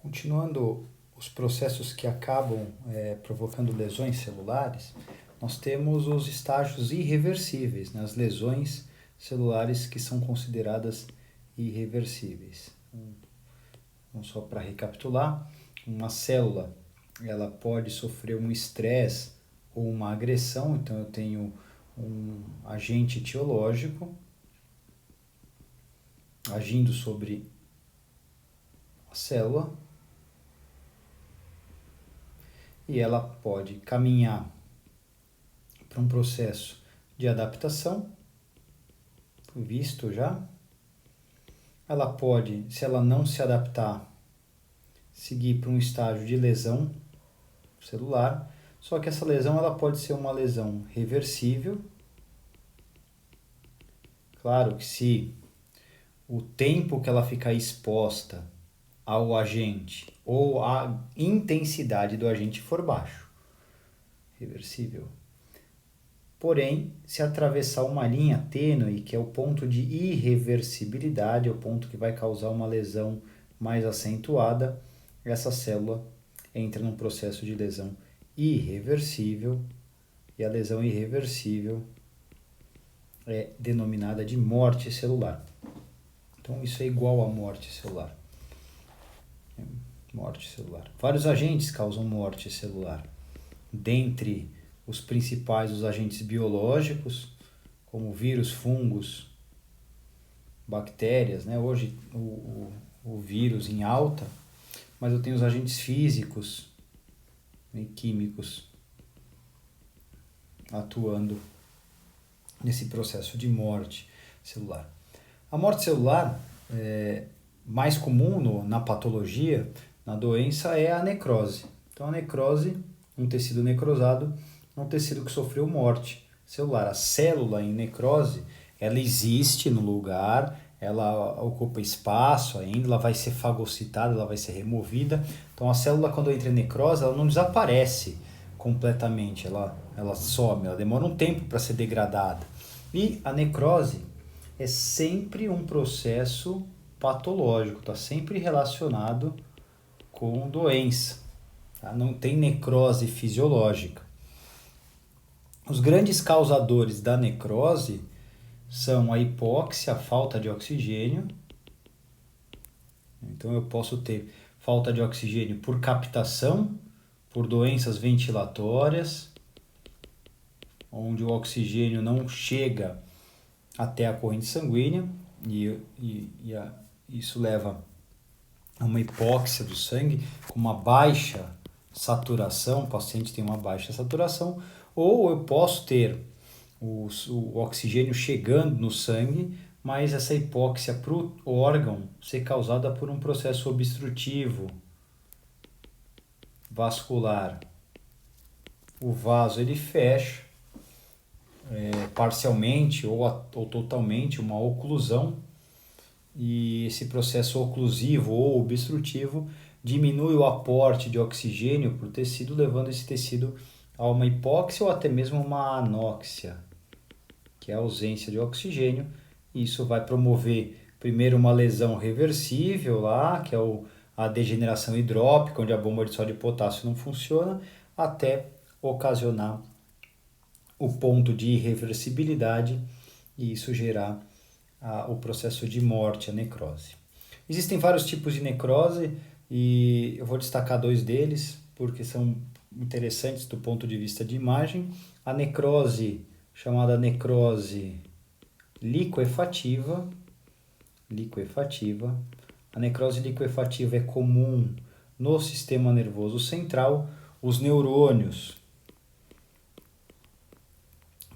Continuando os processos que acabam provocando lesões celulares, nós temos os estágios irreversíveis, né? As lesões celulares que são consideradas irreversíveis. Então, só para recapitular, uma célula ela pode sofrer um estresse ou uma agressão, então eu tenho um agente etiológico agindo sobre a célula, e ela pode caminhar para um processo de adaptação, visto já. Ela pode, se ela não se adaptar, seguir para um estágio de lesão celular, só que essa lesão ela pode ser uma lesão reversível. Claro que se o tempo que ela ficar exposta ao agente ou a intensidade do agente for baixo, reversível. Porém, se atravessar uma linha tênue, que é o ponto de irreversibilidade, é o ponto que vai causar uma lesão mais acentuada, essa célula entra num processo de lesão irreversível, e a lesão irreversível é denominada de morte celular. Então, isso é igual a morte celular. Morte celular. Vários agentes causam morte celular. Dentre os principais, os agentes biológicos, como vírus, fungos, bactérias, né? Hoje o vírus em alta, mas eu tenho os agentes físicos e químicos atuando nesse processo de morte celular. A morte celular mais comum na patologia, na doença, é a necrose. Então a necrose, um tecido necrosado, é um tecido que sofreu morte celular. A célula em necrose, ela existe no lugar, ela ocupa espaço ainda, ela vai ser fagocitada, ela vai ser removida. Então a célula, quando entra em necrose, ela não desaparece completamente, ela some, ela demora um tempo para ser degradada. E a necrose é sempre um processo patológico, está sempre relacionado com doença, tá? Não tem necrose fisiológica. Os grandes causadores da necrose são a hipóxia, a falta de oxigênio. Então eu posso ter falta de oxigênio por captação, por doenças ventilatórias, onde o oxigênio não chega até a corrente sanguínea, isso leva a uma hipóxia do sangue, com uma baixa saturação, o paciente tem uma baixa saturação, ou eu posso ter o oxigênio chegando no sangue, mas essa hipóxia para o órgão ser causada por um processo obstrutivo vascular. O vaso ele fecha parcialmente ou totalmente, uma oclusão, e esse processo oclusivo ou obstrutivo diminui o aporte de oxigênio para o tecido, levando esse tecido a uma hipóxia ou até mesmo uma anóxia, que é a ausência de oxigênio. E isso vai promover primeiro uma lesão reversível lá, que é a degeneração hidrópica, onde a bomba de sódio e potássio não funciona, até ocasionar o ponto de irreversibilidade e isso gerar o processo de morte, a necrose. Existem vários tipos de necrose e eu vou destacar dois deles porque são interessantes do ponto de vista de imagem. A necrose, chamada necrose liquefativa. A necrose liquefativa é comum no sistema nervoso central. Os neurônios,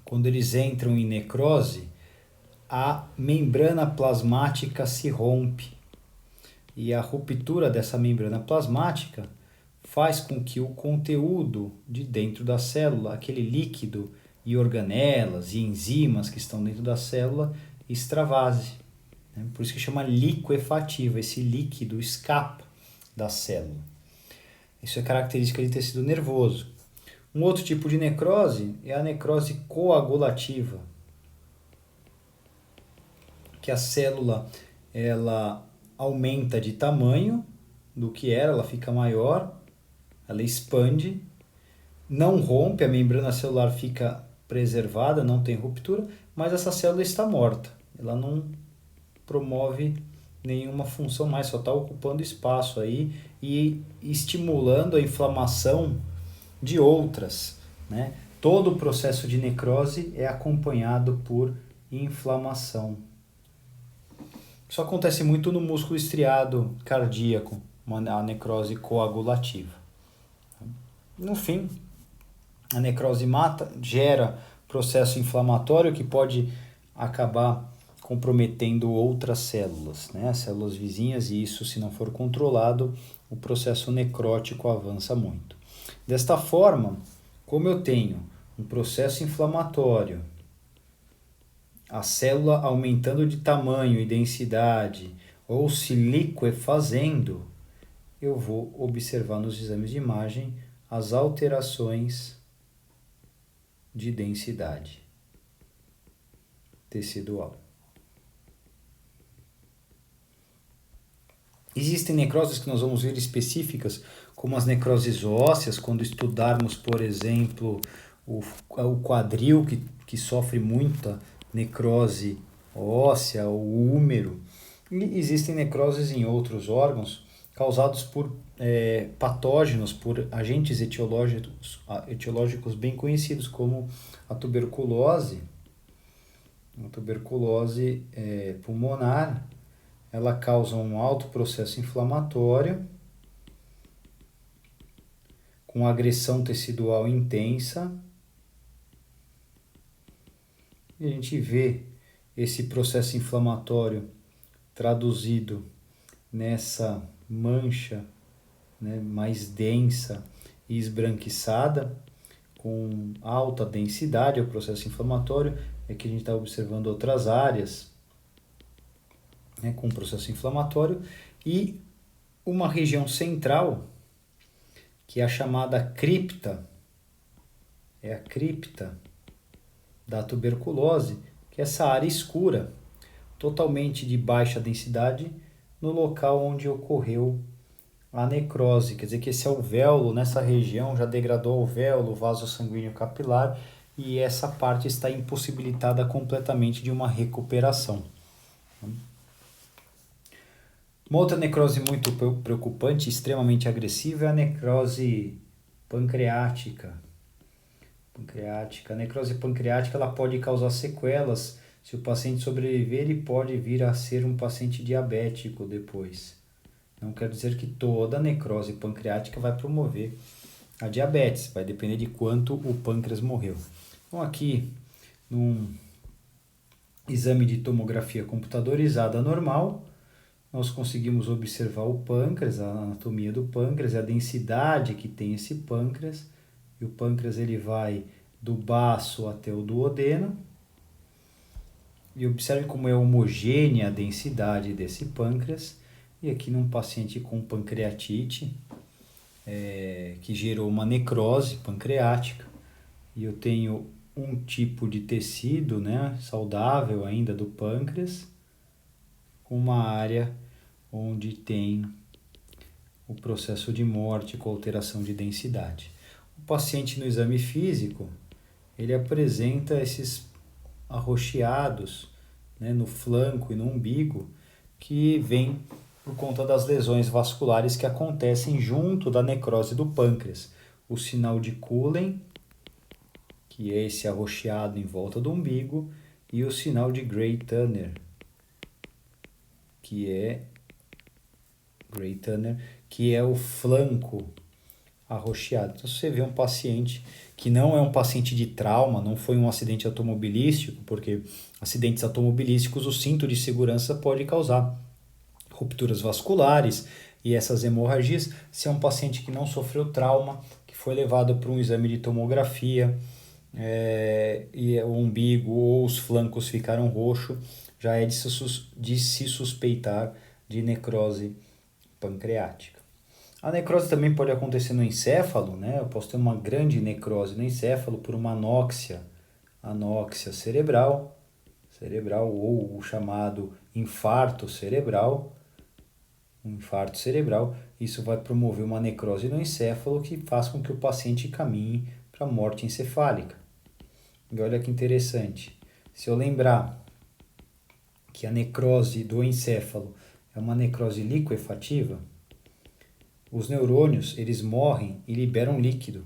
quando eles entram em necrose, a membrana plasmática se rompe. E a ruptura dessa membrana plasmática faz com que o conteúdo de dentro da célula, aquele líquido e organelas e enzimas que estão dentro da célula, extravase. Por isso que chama liquefativa, esse líquido escapa da célula. Isso é característica de tecido nervoso. Um outro tipo de necrose é a necrose coagulativa, que a célula ela aumenta de tamanho, do que era, ela fica maior, ela expande, não rompe, a membrana celular fica preservada, não tem ruptura, mas essa célula está morta. Ela não promove nenhuma função mais, só está ocupando espaço aí e estimulando a inflamação de outras, né? Todo o processo de necrose é acompanhado por inflamação. Isso acontece muito no músculo estriado cardíaco, a necrose coagulativa. No fim, a necrose mata, gera processo inflamatório que pode acabar comprometendo outras células, né? As células vizinhas, e isso, se não for controlado, o processo necrótico avança muito. Desta forma, como eu tenho um processo inflamatório, a célula aumentando de tamanho e densidade, ou se liquefazendo, eu vou observar nos exames de imagem as alterações de densidade tecidual. Existem necroses que nós vamos ver específicas, como as necroses ósseas, quando estudarmos, por exemplo, o quadril, que sofre muita necrose óssea, o úmero. E existem necroses em outros órgãos causados por patógenos, por agentes etiológicos bem conhecidos, como a tuberculose pulmonar. Ela causa um alto processo inflamatório, com agressão tecidual intensa. E a gente vê esse processo inflamatório traduzido nessa mancha, né, mais densa e esbranquiçada, com alta densidade. O processo inflamatório é que a gente está observando outras áreas, né, com processo inflamatório, e uma região central, que é a chamada cripta, é a cripta da tuberculose, que é essa área escura, totalmente de baixa densidade, no local onde ocorreu a necrose. Quer dizer que esse alvéolo, nessa região, já degradou o alvéolo, o vaso sanguíneo capilar, e essa parte está impossibilitada completamente de uma recuperação. Uma outra necrose muito preocupante, extremamente agressiva, é a necrose pancreática. A necrose pancreática, ela pode causar sequelas se o paciente sobreviver, e pode vir a ser um paciente diabético depois. Não quer dizer que toda necrose pancreática vai promover a diabetes, vai depender de quanto o pâncreas morreu. Então aqui, num exame de tomografia computadorizada normal, nós conseguimos observar o pâncreas, a anatomia do pâncreas, a densidade que tem esse pâncreas. E o pâncreas ele vai do baço até o duodeno. E observe como é homogênea a densidade desse pâncreas. E aqui num paciente com pancreatite, que gerou uma necrose pancreática. E eu tenho um tipo de tecido, né, saudável ainda do pâncreas, com uma área onde tem o processo de morte com alteração de densidade. O paciente no exame físico, ele apresenta esses arroxeados, né, no flanco e no umbigo, que vem por conta das lesões vasculares que acontecem junto da necrose do pâncreas. O sinal de Cullen, que é esse arroxeado em volta do umbigo, e o sinal de Gray-Tanner, que é o flanco arroxeado. Então, se você vê um paciente que não é um paciente de trauma, não foi um acidente automobilístico, porque acidentes automobilísticos, o cinto de segurança pode causar rupturas vasculares e essas hemorragias. Se é um paciente que não sofreu trauma, que foi levado para um exame de tomografia, e o umbigo ou os flancos ficaram roxos, já é de se suspeitar de necrose pancreática. A necrose também pode acontecer no encéfalo, né? Eu posso ter uma grande necrose no encéfalo por uma anóxia cerebral, ou o chamado infarto cerebral, isso vai promover uma necrose no encéfalo que faz com que o paciente caminhe para a morte encefálica. E olha que interessante, se eu lembrar que a necrose do encéfalo é uma necrose liquefativa, os neurônios eles morrem e liberam líquido.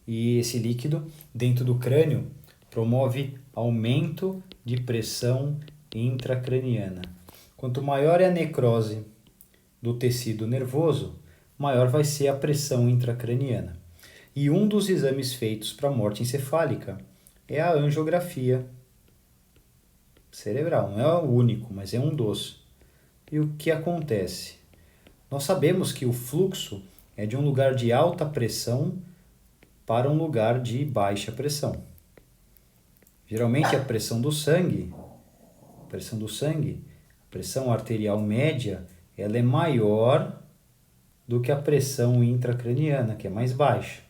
E esse líquido, dentro do crânio, promove aumento de pressão intracraniana. Quanto maior é a necrose do tecido nervoso, maior vai ser a pressão intracraniana. E um dos exames feitos para morte encefálica é a angiografia cerebral. Não é o único, mas é um dos. E o que acontece? Nós sabemos que o fluxo é de um lugar de alta pressão para um lugar de baixa pressão. Geralmente a pressão do sangue, a pressão arterial média, ela é maior do que a pressão intracraniana, que é mais baixa.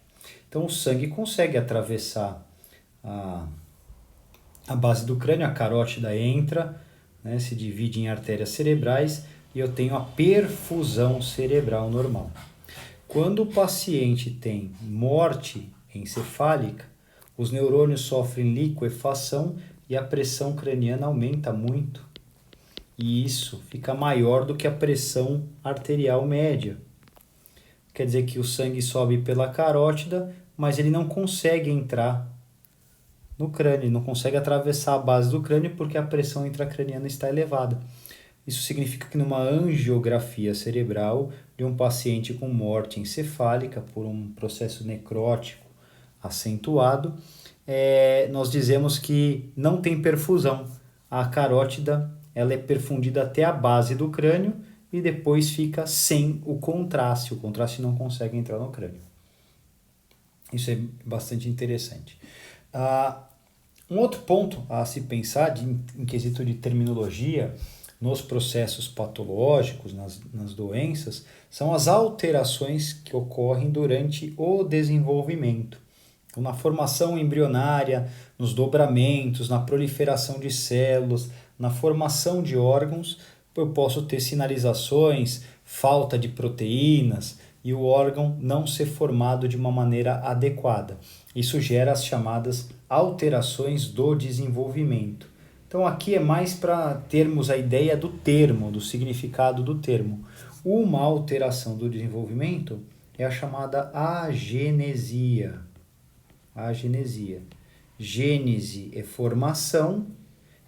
Então o sangue consegue atravessar a base do crânio, a carótida entra, né, se divide em artérias cerebrais e eu tenho a perfusão cerebral normal. Quando o paciente tem morte encefálica, os neurônios sofrem liquefação e a pressão craniana aumenta muito. E isso fica maior do que a pressão arterial média. Quer dizer que o sangue sobe pela carótida, mas ele não consegue entrar no crânio, não consegue atravessar a base do crânio porque a pressão intracraniana está elevada. Isso significa que numa angiografia cerebral de um paciente com morte encefálica por um processo necrótico acentuado, nós dizemos que não tem perfusão. A carótida ela é perfundida até a base do crânio e depois fica sem o contraste não consegue entrar no crânio. Isso é bastante interessante. Um outro ponto a se pensar em quesito de terminologia nos processos patológicos, nas doenças, são as alterações que ocorrem durante o desenvolvimento. Então, na formação embrionária, nos dobramentos, na proliferação de células, na formação de órgãos, eu posso ter sinalizações, falta de proteínas e o órgão não ser formado de uma maneira adequada. Isso gera as chamadas alterações do desenvolvimento. Então aqui é mais para termos a ideia do termo, do significado do termo. Uma alteração do desenvolvimento é a chamada agenesia. Agenesia. Gênese é formação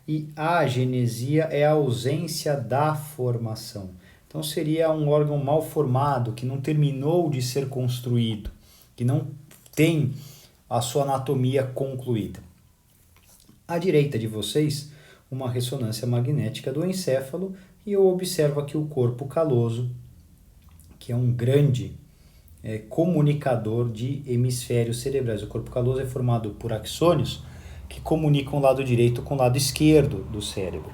e agenesia é a ausência da formação. Então seria um órgão mal formado, que não terminou de ser construído, que não tem a sua anatomia concluída. À direita de vocês, uma ressonância magnética do encéfalo e eu observo aqui o corpo caloso, que é um grande comunicador de hemisférios cerebrais. O corpo caloso é formado por axônios que comunicam o lado direito com o lado esquerdo do cérebro.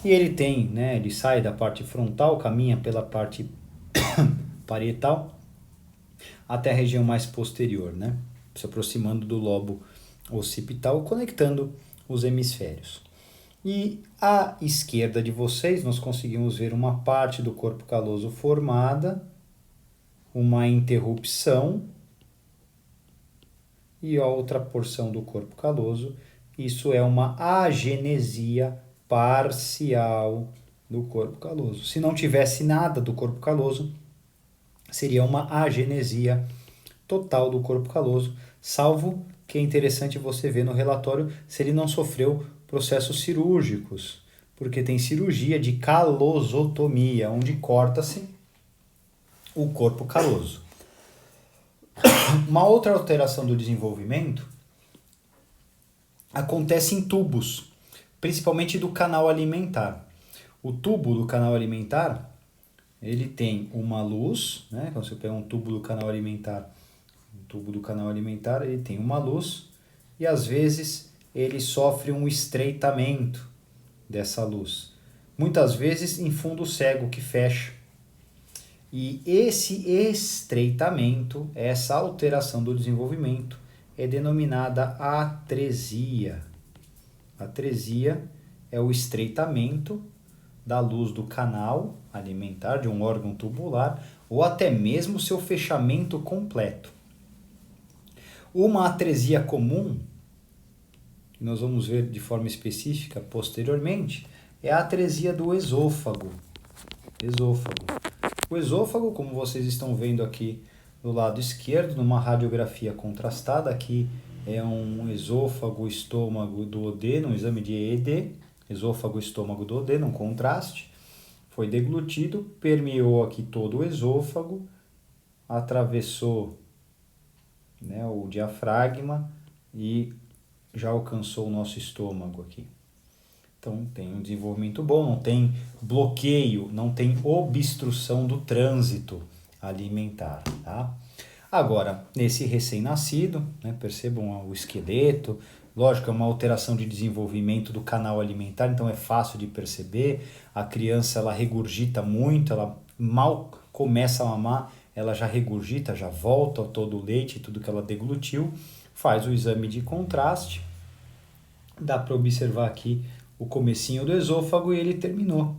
E ele ele sai da parte frontal, caminha pela parte parietal até a região mais posterior, se aproximando do lobo occipital, conectando os hemisférios. E à esquerda de vocês, nós conseguimos ver uma parte do corpo caloso formada, uma interrupção e a outra porção do corpo caloso. Isso é uma agenesia parcial do corpo caloso. Se não tivesse nada do corpo caloso, seria uma agenesia total do corpo caloso, salvo que é interessante você ver no relatório se ele não sofreu processos cirúrgicos, porque tem cirurgia de calosotomia, onde corta-se o corpo caloso. Uma outra alteração do desenvolvimento acontece em tubos, principalmente do canal alimentar. O tubo do canal alimentar, ele tem uma luz, quando você pega um tubo do canal alimentar, ele tem uma luz e às vezes ele sofre um estreitamento dessa luz. Muitas vezes em fundo cego que fecha. E esse estreitamento, essa alteração do desenvolvimento, é denominada atresia. Atresia é o estreitamento da luz do canal alimentar de um órgão tubular ou até mesmo seu fechamento completo. Uma atresia comum, que nós vamos ver de forma específica posteriormente, é a atresia do esôfago. O esôfago, como vocês estão vendo aqui do lado esquerdo, numa radiografia contrastada, aqui é um esôfago, estômago, duodeno, um exame de EED, esôfago, estômago, duodeno, um contraste. Foi deglutido, permeou aqui todo o esôfago, atravessou, né, o diafragma e já alcançou o nosso estômago aqui. Então tem um desenvolvimento bom, não tem bloqueio, não tem obstrução do trânsito alimentar, tá? Agora, nesse recém-nascido, né, percebam o esqueleto, lógico, é uma alteração de desenvolvimento do canal alimentar, então é fácil de perceber. A criança, ela regurgita muito, ela mal começa a mamar, ela já regurgita, já volta todo o leite, tudo que ela deglutiu, faz o exame de contraste, dá para observar aqui o comecinho do esôfago e ele terminou.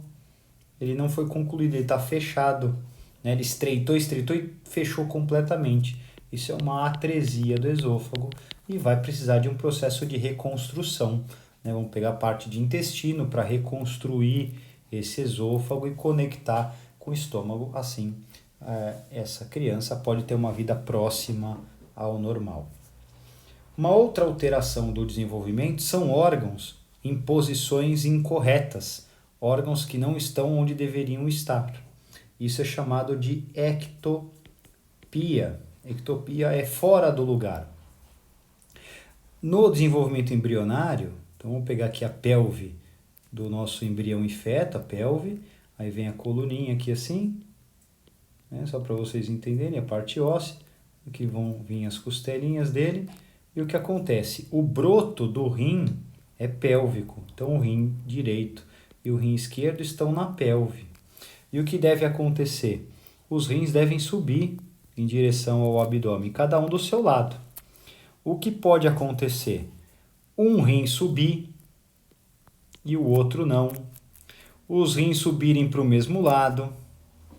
Ele não foi concluído, ele está fechado, né? Ele estreitou e fechou completamente. Isso é uma atresia do esôfago e vai precisar de um processo de reconstrução, né? Vamos pegar a parte de intestino para reconstruir esse esôfago e conectar com o estômago. Assim, essa criança pode ter uma vida próxima ao normal. Uma outra alteração do desenvolvimento são órgãos em posições incorretas, órgãos que não estão onde deveriam estar. Isso é chamado de ectopia. Ectopia é fora do lugar. No desenvolvimento embrionário, então vamos pegar aqui a pelve do nosso embrião em feto, a pelve, aí vem a coluninha aqui assim, né, só para vocês entenderem, a parte óssea, aqui vão vir as costelinhas dele, e o que acontece? O broto do rim é pélvico, então o rim direito e o rim esquerdo estão na pelve. E o que deve acontecer? Os rins devem subir em direção ao abdômen, cada um do seu lado. O que pode acontecer? Um rim subir e o outro não. Os rins subirem para o mesmo lado,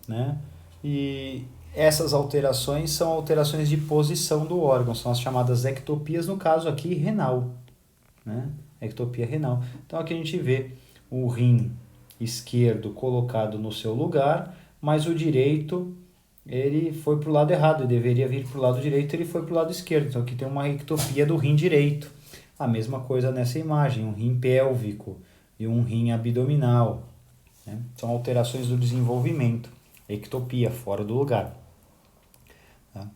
né? E essas alterações são alterações de posição do órgão, são as chamadas ectopias, no caso aqui renal, né? Ectopia renal. Então aqui a gente vê o rim esquerdo colocado no seu lugar, mas o direito ele foi para o lado errado, ele deveria vir para o lado direito, ele foi para o lado esquerdo. Então aqui tem uma ectopia do rim direito. A mesma coisa nessa imagem, um rim pélvico e um rim abdominal, né? São alterações do desenvolvimento, ectopia, fora do lugar. Tá?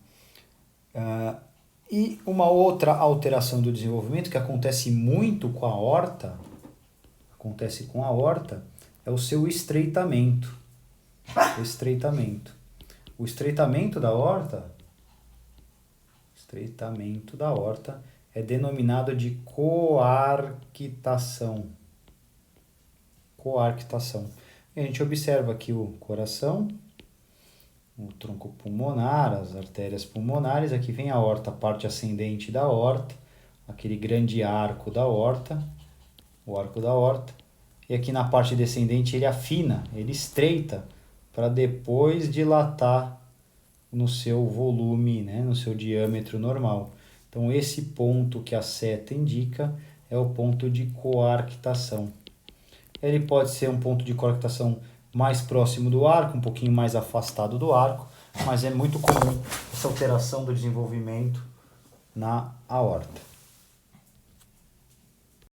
E uma outra alteração do desenvolvimento que acontece muito com a aorta, é o seu estreitamento. O estreitamento da aorta é denominado de coarctação. E a gente observa aqui o coração, o tronco pulmonar, as artérias pulmonares, aqui vem a aorta, a parte ascendente da aorta, aquele grande arco da aorta, o arco da aorta, e aqui na parte descendente ele afina, ele estreita, para depois dilatar no seu volume, né, no seu diâmetro normal. Então esse ponto que a seta indica é o ponto de coarctação. Ele pode ser um ponto de coarctação mais próximo do arco, um pouquinho mais afastado do arco, mas é muito comum essa alteração do desenvolvimento na aorta.